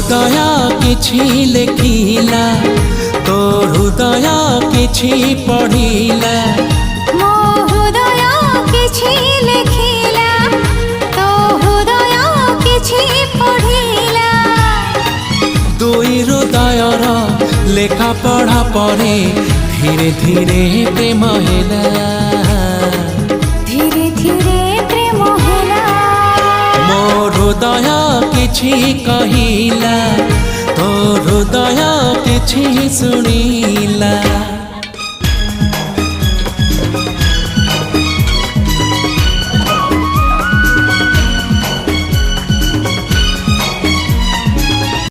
हृदय किछि लेखिला तो हृदय किछि पढ़िला मो हृदय किछि लेखिला तो हृदय किछि पढ़िला दुई हृदयर लेखा पढ़ा परे धीरे धीरे प्रेम हैला धीरे धीरे प्रेम हैला मो हृदय किछि कहिला तो हृदय किछि सुनी